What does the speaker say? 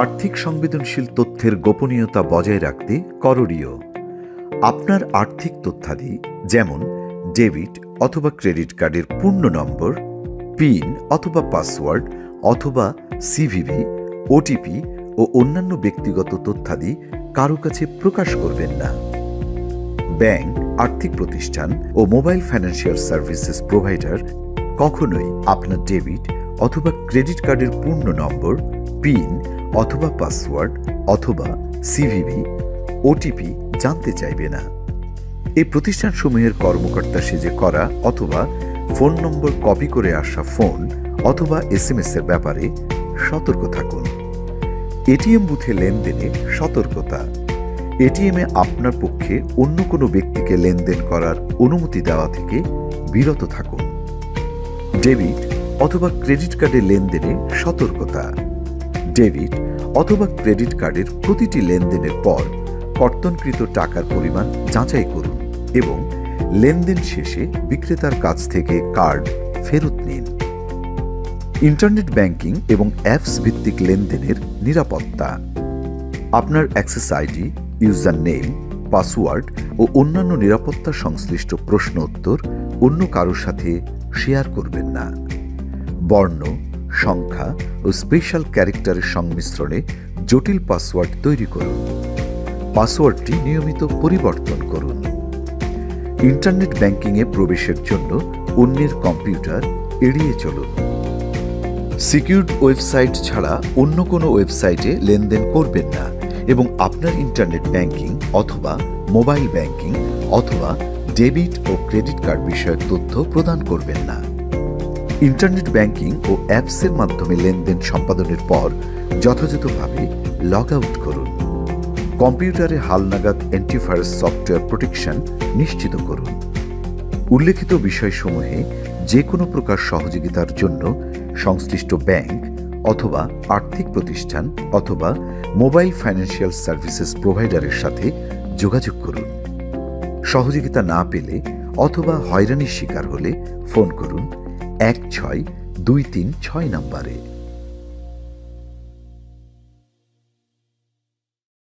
আর্থিক সংবেদনশীল তথ্যের গোপনীয়তা বজায় রাখতে করণীয়। আপনার আর্থিক তথ্যাদি যেমন ডেবিট অথবা ক্রেডিট কার্ডের পূর্ণ নম্বর, পিন অথবা পাসওয়ার্ড অথবা সিভিভি, ওটিপি ও অন্যান্য ব্যক্তিগত তথ্যাদি কারো কাছে প্রকাশ করবেন না। ব্যাংক, আর্থিক প্রতিষ্ঠান ও মোবাইল ফাইন্যান্সিয়াল সার্ভিসেস প্রোভাইডার কখনোই আপনার ডেবিট অথবা ক্রেডিট কার্ডের পূর্ণ নম্বর, পিন অথবা পাসওয়ার্ড অথবা সিভিভি, ওটিপি জানতে চাইবে না। এই প্রতিষ্ঠানসমূহের কর্মকর্তা সেজে করা অথবা ফোন নম্বর কপি করে আসা ফোন অথবা এসএমএস এর ব্যাপারে সতর্ক থাকুন। এটিএম বুথে লেনদেনে সতর্কতা। এটিএমে আপনার পক্ষে অন্য কোনো ব্যক্তিকে লেনদেন করার অনুমতি দেওয়া থেকে বিরত থাকুন। ডেবিট অথবা ক্রেডিট কার্ডের লেনদেনে সতর্কতা। ডেবিট অথবা ক্রেডিট কার্ডের প্রতিটি লেনদেনের পর কর্তনকৃত টাকার পরিমাণ যাচাই করুন এবং লেনদেন শেষে বিক্রেতার কাছ থেকে কার্ড ফেরত নিন। ইন্টারনেট ব্যাংকিং এবং অ্যাপস ভিত্তিক লেনদেনের নিরাপত্তা। আপনার access ID, user name, password ও অন্যান্য নিরাপত্তা সংশ্লিষ্ট প্রশ্ন উত্তর অন্য কারোর সাথে শেয়ার করবেন না। বর্ণ, সংখ্যা ও স্পেশাল ক্যারেক্টারের সংমিশ্রণে জটিল পাসওয়ার্ড তৈরি করুন। পাসওয়ার্ডটি নিয়মিত পরিবর্তন করুন। ইন্টারনেট ব্যাংকিংয়ে প্রবেশের জন্য অন্যের কম্পিউটার এড়িয়ে চলুন। সিকিউরড ওয়েবসাইট ছাড়া অন্য কোনো ওয়েবসাইটে লেনদেন করবেন না এবং আপনার ইন্টারনেট ব্যাংকিং অথবা মোবাইল ব্যাংকিং অথবা ডেবিট ও ক্রেডিট কার্ড বিষয়ক তথ্য প্রদান করবেন না। ইন্টারনেট ব্যাংকিং ও অ্যাপসের মাধ্যমে লেনদেন সম্পাদনের পর যথাযথভাবে লগ আউট করুন। কম্পিউটারে হালনাগাদ অ্যান্টিভাইরাস সফটওয়্যার প্রোটেকশন নিশ্চিত করুন। উল্লেখিত বিষয়সমূহে যে কোনো প্রকার সহযোগিতার জন্য সংশ্লিষ্ট ব্যাংক অথবা আর্থিক প্রতিষ্ঠান অথবা মোবাইল ফাইন্যান্সিয়াল সার্ভিসেস প্রোভাইডারের সাথে যোগাযোগ করুন। সহযোগিতা না পেলে অথবা হয়রানির শিকার হলে ফোন করুন 162336 নম্বরে।